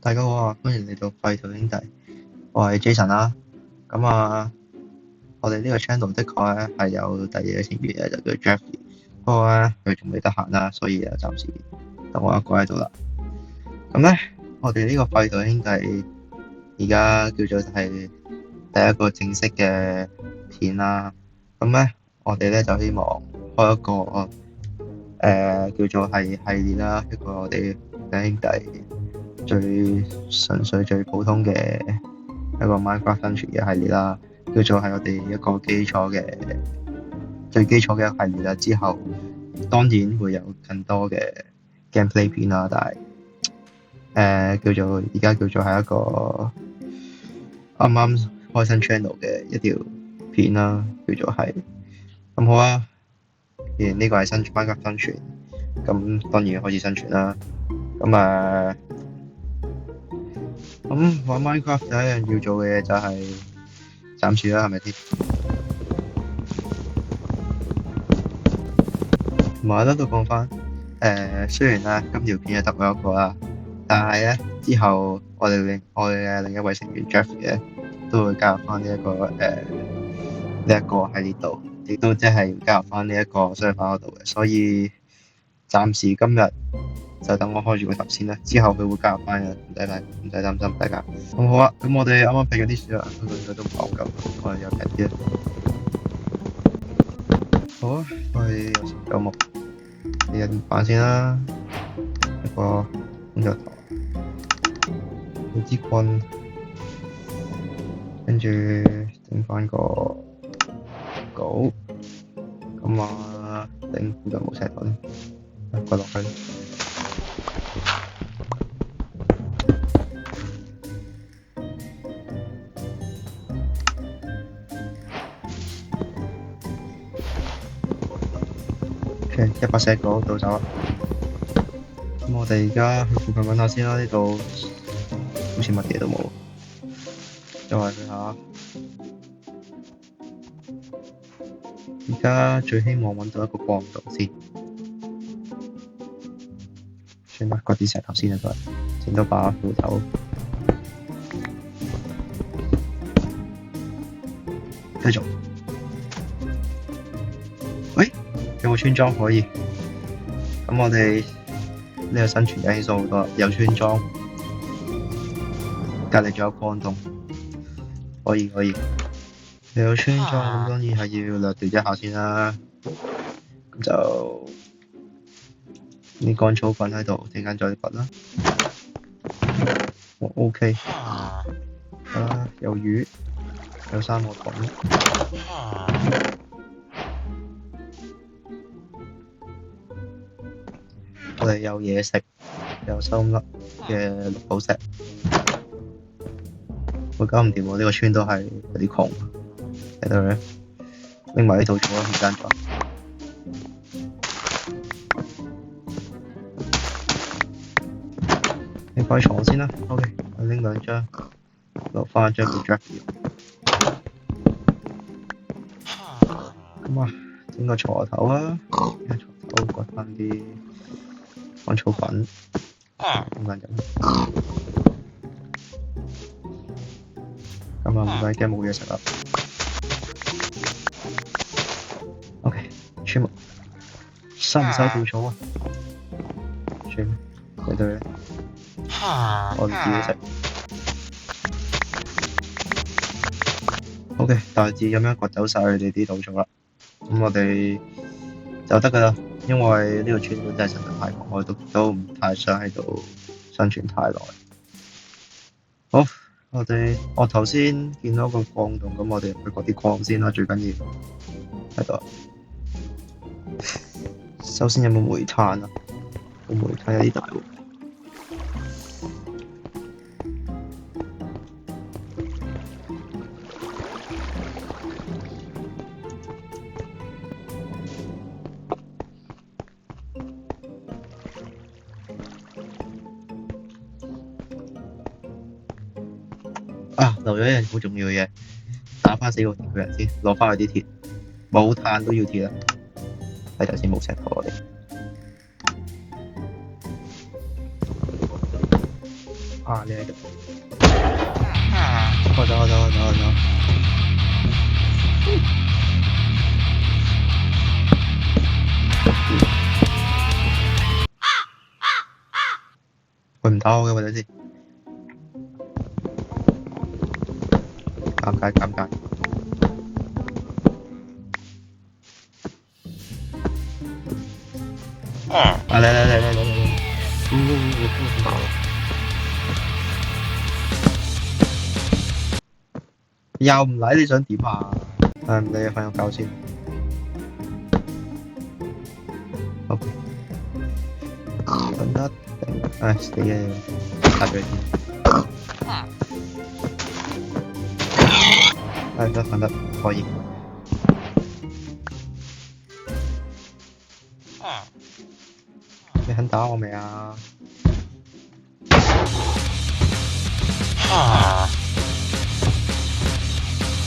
大家好啊，歡迎嚟到廢土兄弟，我係 Jason 啦。咁我哋呢個 channel 的確咧係有第二個成員嘅，就叫 Jeffrey。不過咧佢仲未得閒啦，所以就暫時得我一個喺度啦。咁咧，我哋呢個廢土兄弟而家叫做係第一個正式嘅片啦。咁咧，我哋咧就希望開一個叫做係系列啦，一個我哋兩兄弟最純粹、最普通嘅一個 Minecraft 生存嘅系列啦，叫做係我哋一個最基礎嘅系列啦。之後當然會有更多嘅 gameplay 片啦，但係叫做而家叫做係一個啱啱開新 channel 嘅一條片啦，叫做係咁好啊。既然呢個係新 Minecraft 生存，咁當然開始生存啦。咁玩 Minecraft 第一樣要做嘅嘢就係斬樹啦，係咪先？同埋咧都講翻，雖然咧今條片係得我一個啦，但係咧之後我哋嘅另一位成員 Jeffrey 咧都會加入翻呢一個系列度，亦都即係加入翻呢一個server嗰度嘅，所以暫時今日就等我開住個頭先啦，之後佢會加入翻嘅，唔使擔心大家。咁好啊，咁我哋啱啱劈咗啲樹啦，佢應該都唔係好夠，我哋又劈啲啦。好啊，我哋有成9木，你入面板先啦，一個工作台，幾支棍，跟住整翻個稿，咁頂附近冇石頭添，掘落去。OK， 一把石稿到走啦。咁我哋而家去附近揾下先啦，呢度好似乜嘢都冇，再去下。而家最希望揾到一個光度先，算啦，割啲石頭先啦，都係整到把斧頭。繼續。喂，有個村莊可以，咁我哋呢個生存嘅輕鬆好多，有村莊，隔離仲有礦洞，可以。有村莊咁當然係要掠奪一下先啦。咁就啲乾草棍喺度，陣間再掘啦。OK， 有魚，有3個桶。我哋有嘢食，有收粒嘅綠寶石。會搞唔掂喎，呢個村都係有啲窮。喺度咧，拎埋呢套做啦，唔間咗。你擺床先啦 ，OK， 我拎2張，留翻1張俾 Jeffrey。咁整個鋤頭啊，鋤頭掘翻啲乾草粉，咁樣咁唔使驚冇嘢食啦。OK， 村木，收唔收稻草啊？算啦，喺度咧，我哋自己食。OK， 大致咁樣掘走晒佢哋啲稻草啦。咁我哋就得噶啦，因為呢個村本真係實在太窮，我都唔太想喺度生存太耐。好，我頭先見到個礦洞，咁我哋去掘啲礦先啦，最緊要喺度。首先有冇煤炭啊？個煤炭有啲大喎。留咗一樣好重要嘅嘢，打翻死個鐵巨人先，攞翻佢啲鐵，冇炭都要鐵啦。睇頭先冇石頭我哋。啊，你喺度。我走。佢唔打我嘅，或者先。尷尬。嚟。又唔嚟，你想點啊？唔理，瞓個覺先。OK。瞓得定，死嘅，打俾你。瞓得，可以。你肯打我未啊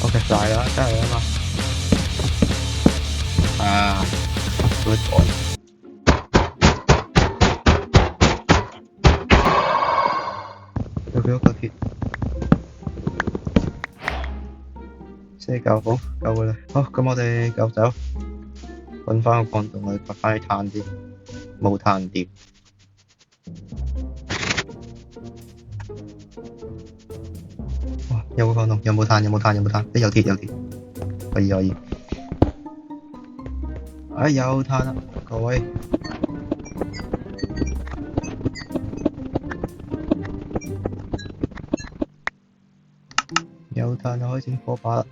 ？OK， 大啦，真係啊嘛。good boy。有幾多個鐵？4嚿好，夠㗎啦。好，咁我哋夠走，揾翻個礦洞去掘翻啲炭先，冇炭點。哇！有個礦洞，有冇炭？有鐵，可以。有炭啦，各位。有炭就可以整火把啦。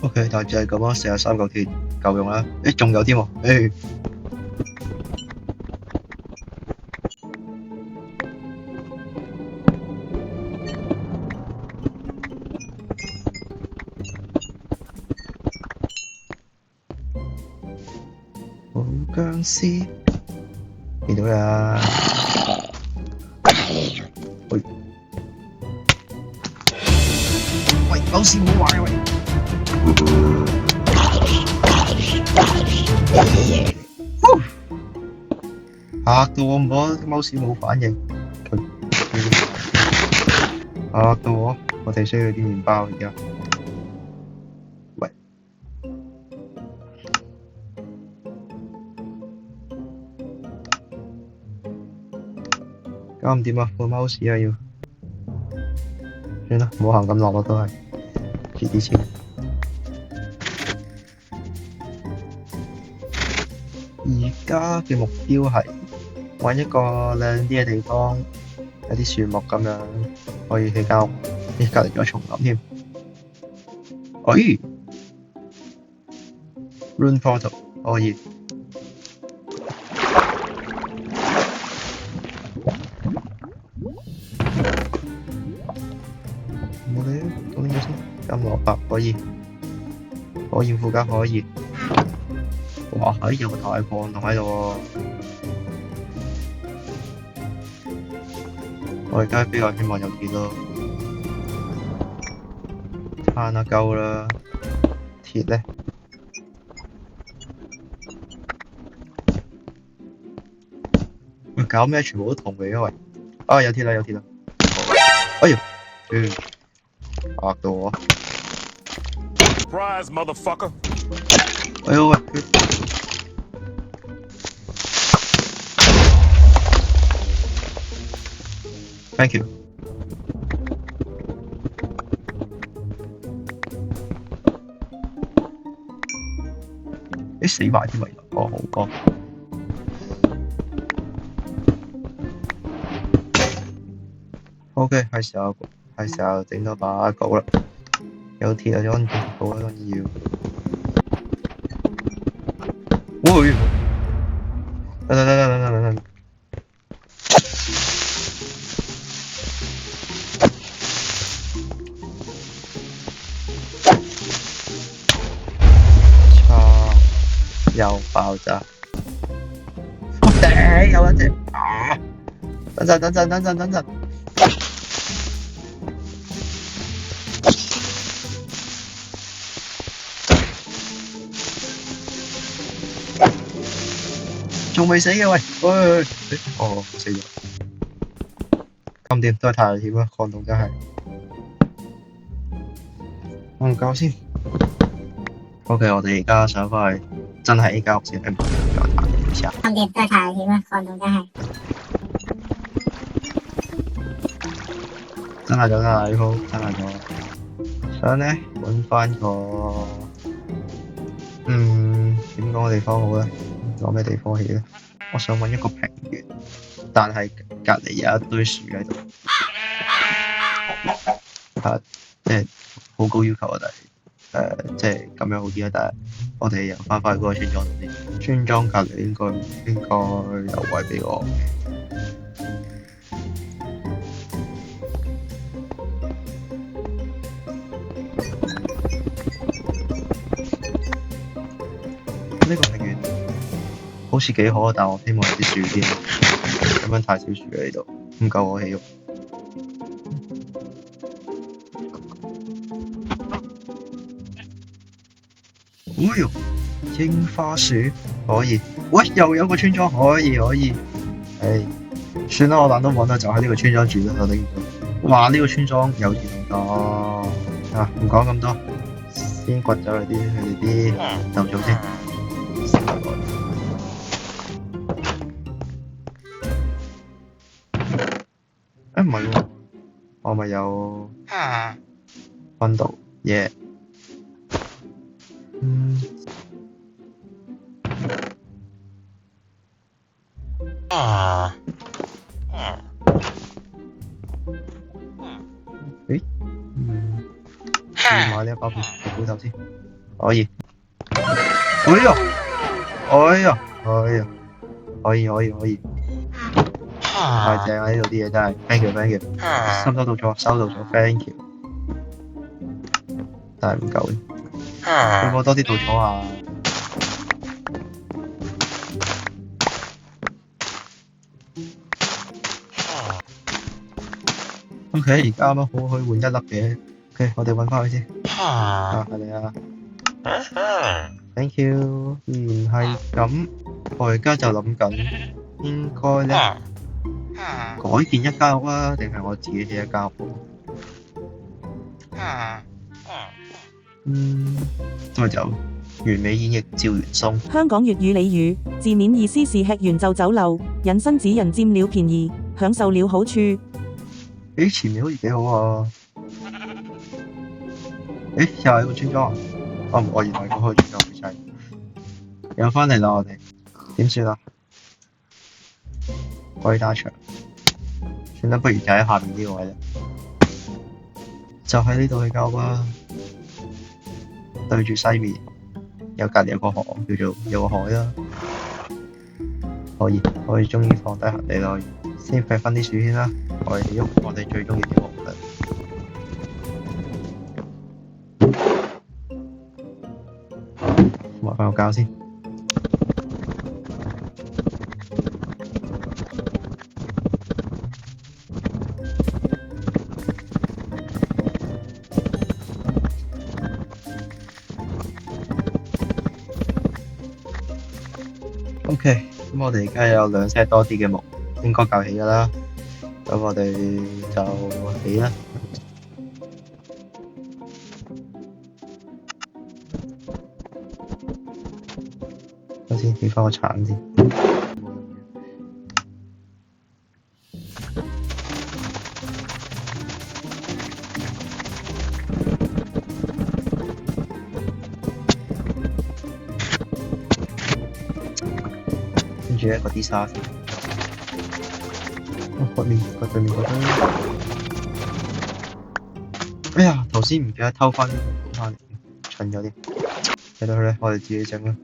OK， 大致係咁啦，43嚿鐵夠用啦。仲有添喎，好僵屍，見到呀？喂，冇事唔好玩啊喂！嚇到我，貓屎冇反應，嚇到我哋需要啲麵包而家。喂，搞唔掂啊！個貓屎啊要，算啦，唔好行咁落咯，都係遲啲先。而家嘅目標係揾一個靚啲嘅地方，有啲樹木咁樣，可以起間屋。隔離仲有叢林添。Rune portal 可以。冇理啊，到呢個先。金蘿蔔可以，火焰附加可以。哇！有個大礦洞喺度喎。我而家比較希望有鐵咯。炭啊夠啦，鐵呢？喂，搞咩？全部都銅嚟嘅喂！有鐵啦！哎呀，嚇到我！ Surprise, motherfucker！ 哎呦喂！Thank you。死埋添咪？好歌。OK， 係時候整多把鎬啦。有鐵啊，有安全鎬啊，當然要。喂！等。又爆炸。我頂，有一隻啊！等陣。仲未死嘅喂，哦死咗，咁掂都係太危險啦，抗凍真係。瞓覺先。OK，我哋而家上返去，真係 A 間屋先，唔好再彈一下。咁掂都係太危險啦，抗凍真係。真係咗呢鋪，真係咗。想咧揾翻個點講嘅地方好咧？攞咩地方起咧？我想揾一個平原，但係隔離有一堆樹喺度。即係好高要求啊！但係即係咁樣好啲啊！但係我哋又翻返去嗰個村莊度先。村莊隔離應該有位俾我。呢個平原好似幾好啊，但我希望有啲樹添，咁樣太少樹喺呢度，唔夠我起屋。哎呦，櫻花樹可以，喂，又有個村莊可以，唉，算啦，我懶都揾啦，就喺呢個村莊住啦，我頂唔順。哇，呢個村莊有錢好多啊！唔講咁多，先掘走佢哋啲豆種先。唔係喎，我咪有分度嘢。要買呢一包斧頭先，可以。哎呀，可以。太正啦！呢度啲嘢真係 ，thank you，收到咗 ，thank you。但係唔夠嘅，有冇多啲稻草啊？OK，而家啱啱好可以換一粒嘅。OK，我哋揾翻佢先。係你啊 ，thank you。然係咁，我而家就諗緊應該咧。改建一間屋啊，定係我自己起一間屋？再就完美演繹趙元松。香港粵語俚語，字面意思是吃完就走漏，引申指人佔了便宜，享受了好處。前面好似幾好啊！又係一個村莊。我原來嗰個村莊好細。又返嚟啦，我哋點算啊？鬼打牆。算啦，不如就喺下面呢個位啦，就喺呢度去交啦。對住西面，有隔離有個河，叫做有個海啦。可以終於放低行李啦，先劈翻啲樹先啦。我哋最中意啲木啦。埋翻個膠先。OK，咁我哋而家有2 set 多啲嘅木，應該夠起㗎啦。咁我哋就起啦。首先起翻個橙先。跟住咧嗰啲沙先，對面嗰堆。哎呀，頭先唔記得偷翻啲木翻嚟，蠢咗啲。睇到佢咧，我哋自己整啦。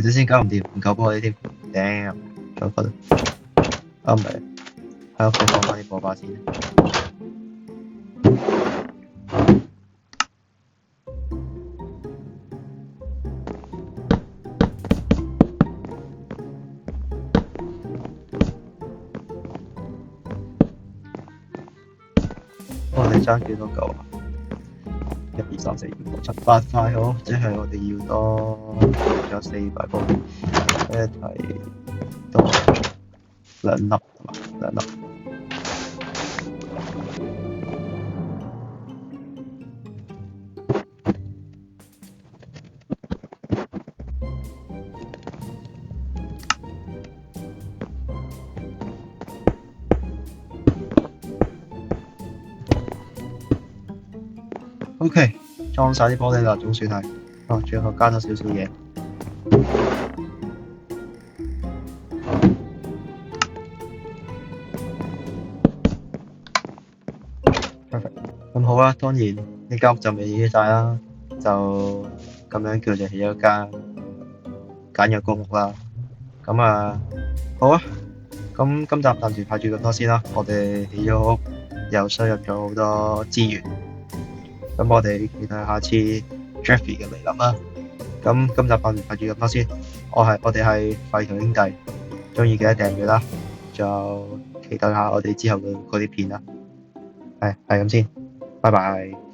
頭先搞唔掂，唔夠玻璃添，頂，再瞓。啊唔係，喺屋企放翻啲火把先。我哋爭幾多嚿啊？1、2、3、4、5、6、7、8塊好，即係我哋要多咗4塊玻璃，一係多2粒係嘛？2粒。OK， 裝晒啲玻璃啦，總算係。哦，最後加咗少少嘢。Perfect。咁好啦，當然呢間屋就未起晒啦，就咁樣叫做起咗間簡約公屋啦。咁啊，好啊。咁今集暫時拍住咁多先啦。我哋起咗屋，又收入咗好多資源。咁我哋期待下次 Jeffrey 嘅嚟臨啦。咁今集拍住咁多先。我哋係廢圖兄弟，鍾意記得訂閱啦。就期待下我哋之後嘅嗰啲片啦。係咁先，拜拜。